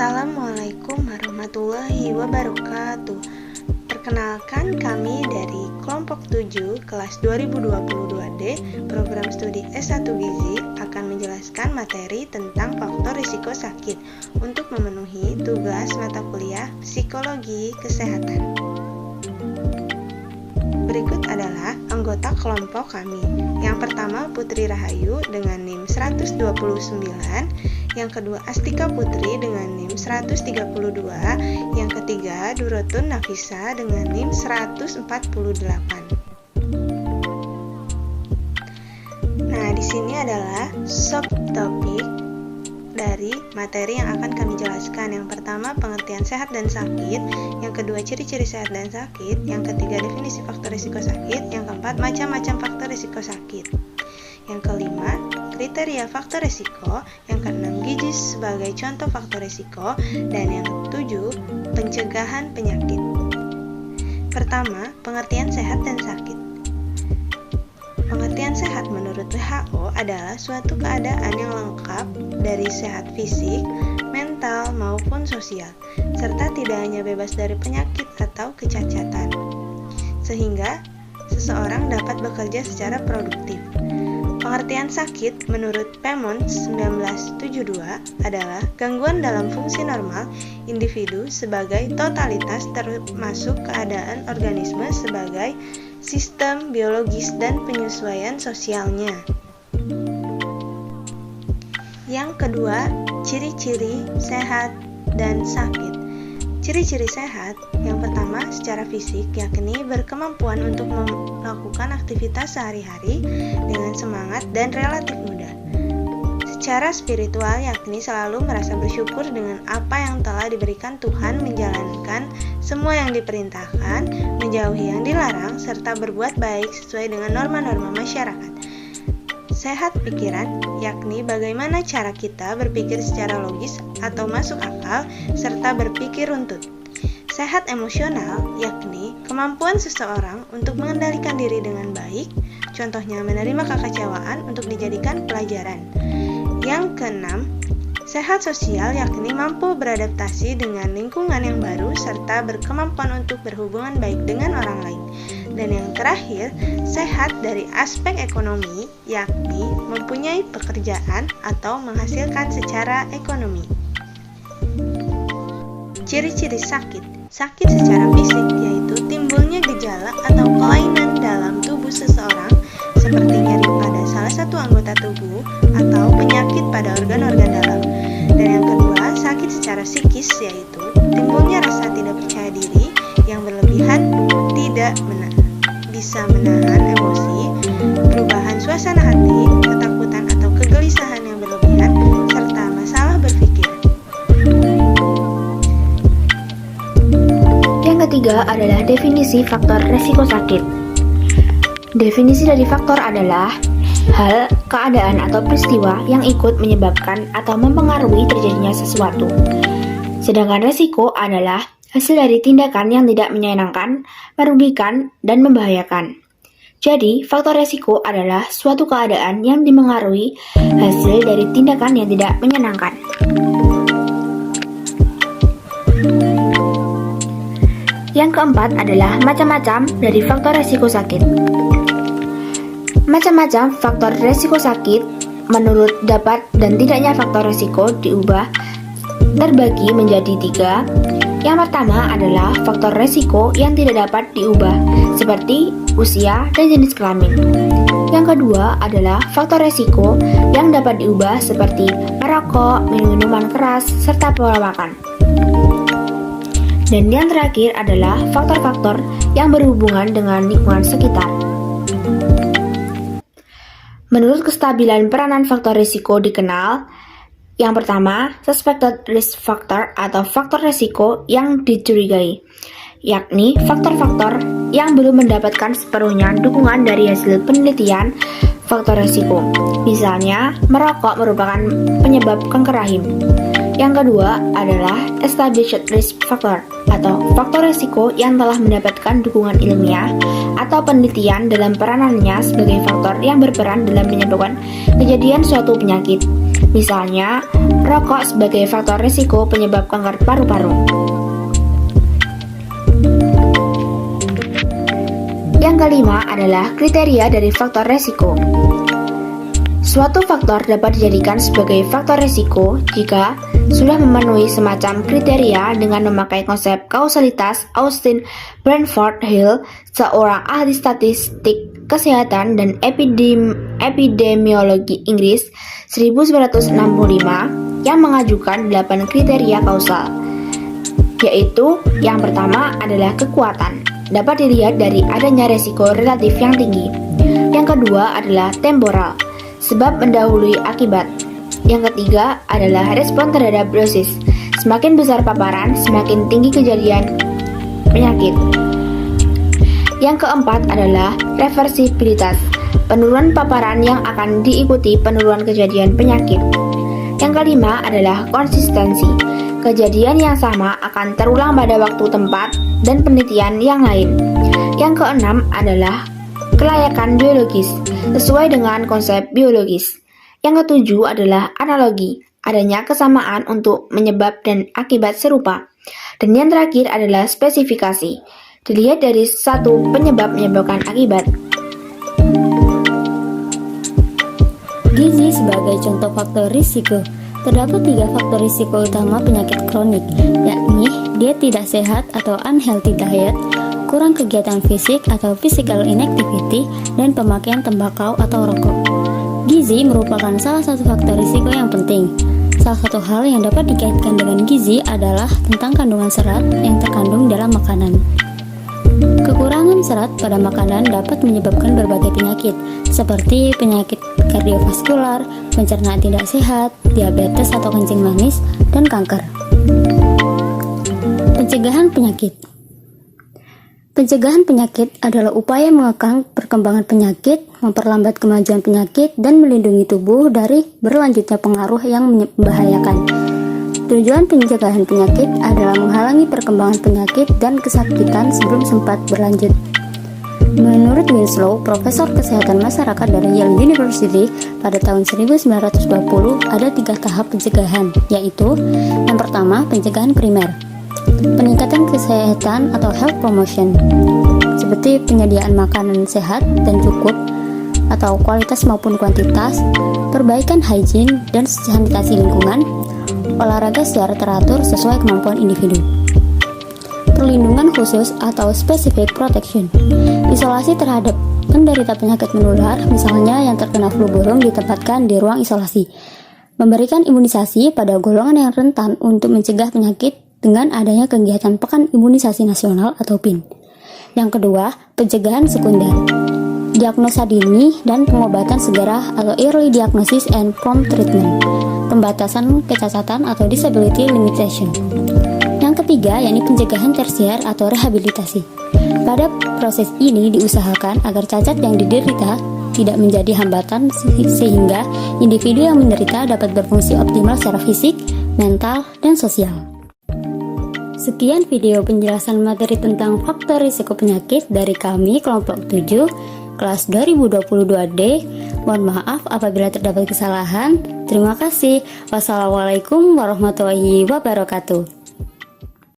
Assalamualaikum warahmatullahi wabarakatuh. Perkenalkan, kami dari kelompok 7 kelas 2022D program studi S1 Gizi akan menjelaskan materi tentang faktor risiko sakit untuk memenuhi tugas mata kuliah Psikologi Kesehatan. Berikut adalah anggota kelompok kami. Yang pertama Putri Rahayu dengan NIM 129, yang kedua Astika Putri dengan NIM 132, yang ketiga Durotun Nafisa dengan NIM 148. Nah, di sini adalah subtopik dari materi yang akan kami jelaskan. Yang pertama, pengertian sehat dan sakit. Yang kedua, ciri-ciri sehat dan sakit. Yang ketiga, definisi faktor risiko sakit. Yang keempat, macam-macam faktor risiko sakit. Yang kelima, kriteria faktor risiko. Yang keenam, gizi sebagai contoh faktor risiko. Dan yang ketujuh, pencegahan penyakit. Pertama, pengertian sehat dan sakit. Pengertian sehat menurut WHO adalah suatu keadaan yang lengkap dari sehat fisik, mental, maupun sosial, serta tidak hanya bebas dari penyakit atau kecacatan, sehingga seseorang dapat bekerja secara produktif. Pengertian sakit menurut Pemons 1972 adalah gangguan dalam fungsi normal individu sebagai totalitas termasuk keadaan organisme sebagai sistem biologis dan penyesuaian sosialnya. Yang kedua, ciri-ciri sehat dan sakit. Ciri-ciri sehat yang pertama secara fisik, yakni berkemampuan untuk melakukan aktivitas sehari-hari dengan semangat dan relatif mudah. Secara spiritual, yakni selalu merasa bersyukur dengan apa yang telah diberikan Tuhan, menjalankan semua yang diperintahkan, menjauhi yang dilarang, serta berbuat baik sesuai dengan norma-norma masyarakat. Sehat pikiran, yakni bagaimana cara kita berpikir secara logis atau masuk akal, serta berpikir runtut. Sehat emosional, yakni kemampuan seseorang untuk mengendalikan diri dengan baik, contohnya menerima kekecewaan untuk dijadikan pelajaran. Yang keenam, sehat sosial, yakni mampu beradaptasi dengan lingkungan yang baru serta berkemampuan untuk berhubungan baik dengan orang lain. Dan yang terakhir, sehat dari aspek ekonomi, yakni mempunyai pekerjaan atau menghasilkan secara ekonomi. Ciri-ciri sakit. Sakit secara fisik yaitu timbulnya gejala atau kelainan dalam tubuh seseorang seperti nyeri pada salah satu anggota tubuh atau penyakit pada organ-organ dalam. Dan yang kedua, sakit secara psikis yaitu timbulnya rasa tidak percaya diri yang berlebihan, tidak bisa menahan emosi, perubahan suasana hati, ketakutan atau kegelisahan yang berlebihan, serta masalah berpikir. Yang ketiga adalah definisi faktor resiko sakit. Definisi dari faktor adalah hal, keadaan, atau peristiwa yang ikut menyebabkan atau mempengaruhi terjadinya sesuatu. Sedangkan resiko adalah hasil dari tindakan yang tidak menyenangkan, merugikan, dan membahayakan. Jadi, faktor resiko adalah suatu keadaan yang dipengaruhi hasil dari tindakan yang tidak menyenangkan. Yang keempat adalah macam-macam dari faktor resiko sakit. Macam-macam faktor resiko sakit menurut dapat dan tidaknya faktor resiko diubah terbagi menjadi 3. Yang pertama adalah faktor resiko yang tidak dapat diubah, seperti usia dan jenis kelamin. Yang kedua adalah faktor resiko yang dapat diubah, seperti merokok, minum minuman keras, serta pola makan. Dan yang terakhir adalah faktor-faktor yang berhubungan dengan lingkungan sekitar. Menurut kestabilan peranan faktor risiko dikenal, yang pertama, suspected risk factor atau faktor risiko yang dicurigai, yakni faktor-faktor yang belum mendapatkan sepenuhnya dukungan dari hasil penelitian faktor risiko. Misalnya, merokok merupakan penyebab kanker rahim. Yang kedua adalah established risk factor atau faktor risiko yang telah mendapatkan dukungan ilmiah atau penelitian dalam peranannya sebagai faktor yang berperan dalam menyebabkan kejadian suatu penyakit. Misalnya, rokok sebagai faktor risiko penyebab kanker paru-paru. Yang kelima adalah kriteria dari faktor risiko. Suatu faktor dapat dijadikan sebagai faktor risiko jika sudah memenuhi semacam kriteria dengan memakai konsep kausalitas Austin Bradford Hill, seorang ahli statistik kesehatan dan epidemiologi Inggris 1965 yang mengajukan 8 kriteria kausal, yaitu yang pertama adalah kekuatan, dapat dilihat dari adanya resiko relatif yang tinggi. Yang kedua adalah temporal, sebab mendahului akibat. Yang ketiga adalah respon terhadap dosis. Semakin besar paparan, semakin tinggi kejadian penyakit. Yang keempat adalah reversibilitas, penurunan paparan yang akan diikuti penurunan kejadian penyakit. Yang kelima adalah konsistensi, kejadian yang sama akan terulang pada waktu, tempat, dan penelitian yang lain. Yang keenam adalah kelayakan biologis, sesuai dengan konsep biologis. Yang ketujuh adalah analogi, adanya kesamaan untuk menyebab dan akibat serupa. Dan yang terakhir adalah spesifikasi, dilihat dari satu penyebab menyebabkan akibat. Gizi sebagai contoh faktor risiko. Terdapat 3 faktor risiko utama penyakit kronik, yakni diet tidak sehat atau unhealthy diet, kurang kegiatan fisik atau physical inactivity, dan pemakaian tembakau atau rokok. Gizi merupakan salah satu faktor risiko yang penting. Salah satu hal yang dapat dikaitkan dengan gizi adalah tentang kandungan serat yang terkandung dalam makanan. Kekurangan serat pada makanan dapat menyebabkan berbagai penyakit, seperti penyakit kardiovaskular, pencernaan tidak sehat, diabetes atau kencing manis, dan kanker. Pencegahan penyakit. Pencegahan penyakit adalah upaya mengekang perkembangan penyakit, memperlambat kemajuan penyakit, dan melindungi tubuh dari berlanjutnya pengaruh yang membahayakan. Tujuan pencegahan penyakit adalah menghalangi perkembangan penyakit dan kesakitan sebelum sempat berlanjut. Menurut Winslow, Profesor Kesehatan Masyarakat dari Yale University, pada tahun 1920 ada 3 tahap pencegahan, yaitu yang pertama, pencegahan primer, peningkatan kesehatan atau health promotion, seperti penyediaan makanan sehat dan cukup atau kualitas maupun kuantitas, perbaikan hygiene dan sanitasi lingkungan, olahraga secara teratur sesuai kemampuan individu. Perlindungan khusus atau specific protection, isolasi terhadap penderita penyakit menular, misalnya yang terkena flu burung ditempatkan di ruang isolasi. Memberikan imunisasi pada golongan yang rentan untuk mencegah penyakit dengan adanya kegiatan Pekan Imunisasi Nasional atau PIN. Yang kedua, pencegahan sekunder, diagnosa dini dan pengobatan segera atau early diagnosis and prompt treatment, pembatasan kecacatan atau disability limitation. Yang ketiga, yakni pencegahan tersier atau rehabilitasi. Pada proses ini diusahakan agar cacat yang diderita tidak menjadi hambatan sehingga individu yang menderita dapat berfungsi optimal secara fisik, mental, dan sosial. Sekian video penjelasan materi tentang faktor risiko penyakit dari kami kelompok 7 kelas 2022D. Mohon maaf apabila terdapat kesalahan. Terima kasih. Wassalamualaikum warahmatullahi wabarakatuh.